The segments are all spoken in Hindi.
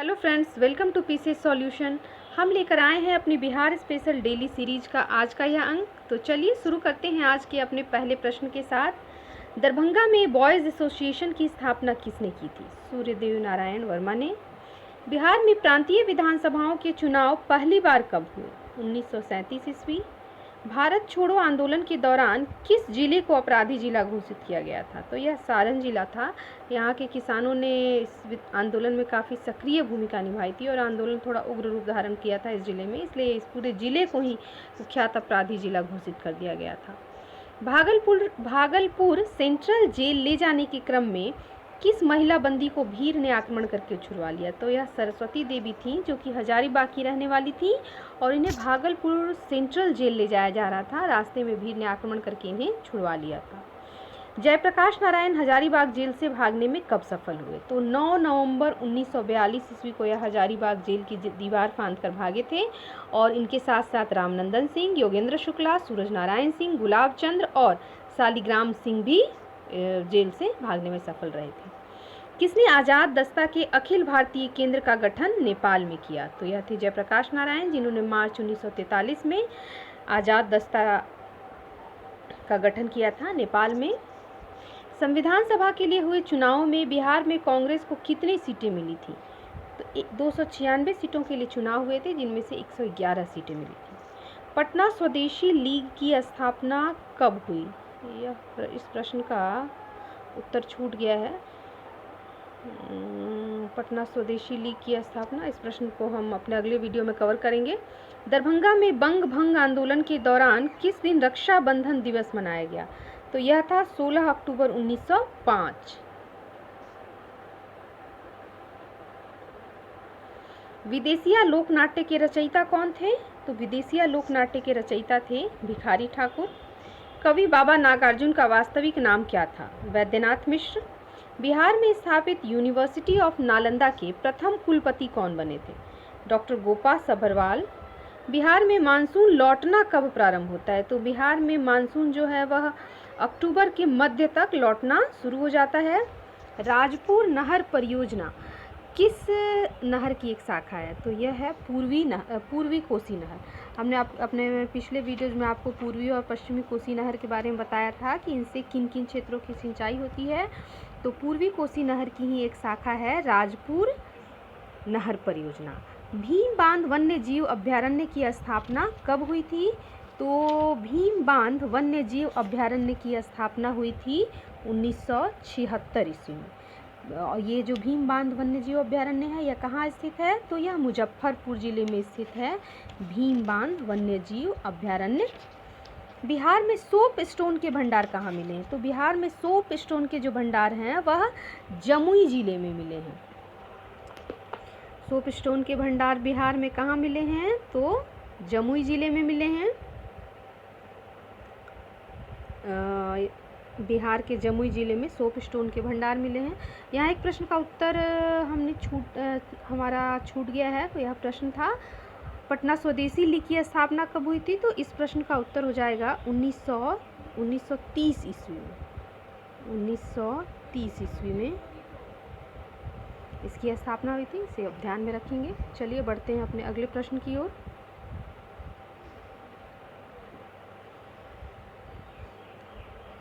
Hello friends, welcome to PCS solution. हम लेकर आए हैं अपनी बिहार स्पेशल डेली सीरीज का आज का यह अंक। तो चलिए शुरू करते हैं आज के अपने पहले प्रश्न के साथ। दरभंगा में बॉयज़ एसोसिएशन की स्थापना किसने की थी? सूर्यदेव नारायण वर्मा ने। बिहार में प्रांतीय विधानसभाओं के चुनाव पहली बार कब हुए? 1937 ईस्वी। भारत छोड़ो आंदोलन के दौरान किस जिले को अपराधी जिला घोषित किया गया था? तो यह सारण जिला था। यहाँ के किसानों ने इस आंदोलन में काफ़ी सक्रिय भूमिका निभाई थी और आंदोलन थोड़ा उग्र रूप धारण किया था इस जिले में, इसलिए इस पूरे जिले को ही कुख्यात अपराधी जिला घोषित कर दिया गया था। भागलपुर सेंट्रल जेल ले जाने के क्रम में किस महिला बंदी को भीड़ ने आक्रमण करके छुड़वा लिया? तो यह सरस्वती देवी थी, जो कि हजारीबाग की रहने वाली थी और इन्हें भागलपुर सेंट्रल जेल ले जाया जा रहा था। रास्ते में भीड़ ने आक्रमण करके इन्हें छुड़वा लिया था। जयप्रकाश नारायण हजारीबाग जेल से भागने में कब सफल हुए? तो 9 नवंबर 1942 ईस्वी को यह हजारीबाग जेल की दीवार फांद कर भागे थे और इनके साथ साथ रामनंदन सिंह, योगेंद्र शुक्ला, सूरज नारायण सिंह, गुलाब चंद्र और शालिग्राम सिंह भी जेल से भागने में सफल रहे थे। किसने आज़ाद दस्ता के अखिल भारतीय केंद्र का गठन नेपाल में किया? तो यह थे जयप्रकाश नारायण, जिन्होंने मार्च 1943 में आज़ाद दस्ता का गठन किया था नेपाल में। संविधान सभा के लिए हुए चुनाव में बिहार में कांग्रेस को कितनी सीटें मिली थी? तो 296 सीटों के लिए चुनाव हुए थे, जिनमें से 111 सीटें मिली थी। पटना स्वदेशी लीग की स्थापना कब हुई? इस प्रश्न का उत्तर छूट गया है। पटना स्वदेशी लीग की स्थापना, इस प्रश्न को हम अपने अगले वीडियो में कवर करेंगे। दरभंगा में बंग भंग आंदोलन के दौरान किस दिन रक्षाबंधन दिवस मनाया गया? तो यह था 16 अक्टूबर 1905। विदेशिया लोकनाट्य के रचयिता कौन थे? तो विदेशिया लोकनाट्य के रचयिता थे भिखारी ठाकुर। कवि बाबा नागार्जुन का वास्तविक नाम क्या था? वैद्यनाथ मिश्र। बिहार में स्थापित यूनिवर्सिटी ऑफ नालंदा के प्रथम कुलपति कौन बने थे? डॉक्टर गोपा सभरवाल। बिहार में मानसून लौटना कब प्रारंभ होता है? तो बिहार में मानसून जो है वह अक्टूबर के मध्य तक लौटना शुरू हो जाता है। राजपुर नहर परियोजना किस नहर की एक शाखा है? तो यह है पूर्वी कोसी नहर। हमने अपने पिछले वीडियोज में आपको पूर्वी और पश्चिमी कोसी नहर के बारे में बताया था कि इनसे किन किन क्षेत्रों की सिंचाई होती है। तो पूर्वी कोसी नहर की ही एक शाखा है राजपुर नहर परियोजना। भीम बांध वन्य जीव अभ्यारण्य की स्थापना कब हुई थी? तो भीम बांध वन्य जीव अभ्यारण्य की स्थापना हुई थी 1976 ईस्वी में। ये जो भीम बांध वन्य जीव अभ्यारण्य है, यह कहाँ स्थित है? तो यह मुजफ्फरपुर जिले में स्थित है भीम बांध वन्य जीव अभ्यारण्य। बिहार में सोप स्टोन के भंडार कहाँ मिले हैं? तो बिहार में सोप स्टोन के जो भंडार हैं वह जमुई जिले में मिले हैं। सोप स्टोन के भंडार बिहार में कहाँ मिले हैं? तो जमुई जिले में मिले हैं। बिहार के जमुई जिले में सोप स्टोन के भंडार मिले हैं। यहाँ एक प्रश्न का उत्तर हमारा छूट गया है। तो यह प्रश्न था पटना स्वदेशी लीग की स्थापना कब हुई थी? तो इस प्रश्न का उत्तर हो जाएगा 1930 ईस्वी में। 1930 ईस्वी में इसकी स्थापना हुई थी, इसे अब ध्यान में रखेंगे। चलिए बढ़ते हैं अपने अगले प्रश्न की ओर।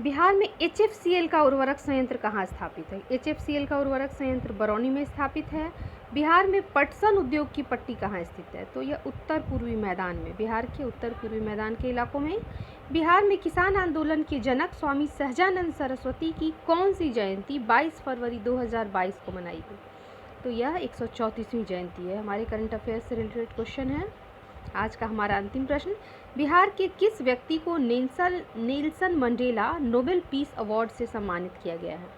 बिहार में HFCL का उर्वरक संयंत्र कहाँ स्थापित है? HFCL का उर्वरक संयंत्र बरौनी में स्थापित है। बिहार में पटसन उद्योग की पट्टी कहाँ स्थित है? तो यह उत्तर पूर्वी मैदान में, बिहार के उत्तर पूर्वी मैदान के इलाकों में। बिहार में किसान आंदोलन के जनक स्वामी सहजानंद सरस्वती की कौन सी जयंती 22 फरवरी 2022 को मनाई गई? तो यह 134वीं जयंती है। हमारे करंट अफेयर्स से रिलेटेड क्वेश्चन है। आज का हमारा अंतिम प्रश्न, बिहार के किस व्यक्ति को Nelson Mandela Nobel peace award से सम्मानित किया गया है?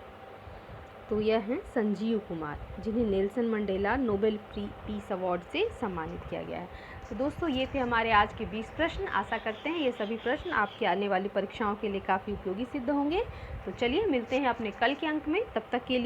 तो यह हैं संजीव कुमार, जिन्हें Nelson Mandela Nobel peace award से सम्मानित किया गया है। तो दोस्तों, ये थे हमारे आज के 20 प्रश्न। आशा करते हैं ये सभी प्रश्न आपके आने वाली परीक्षाओं के लिए काफ़ी उपयोगी सिद्ध होंगे। तो चलिए मिलते हैं अपने कल के अंक में। तब तक के लिए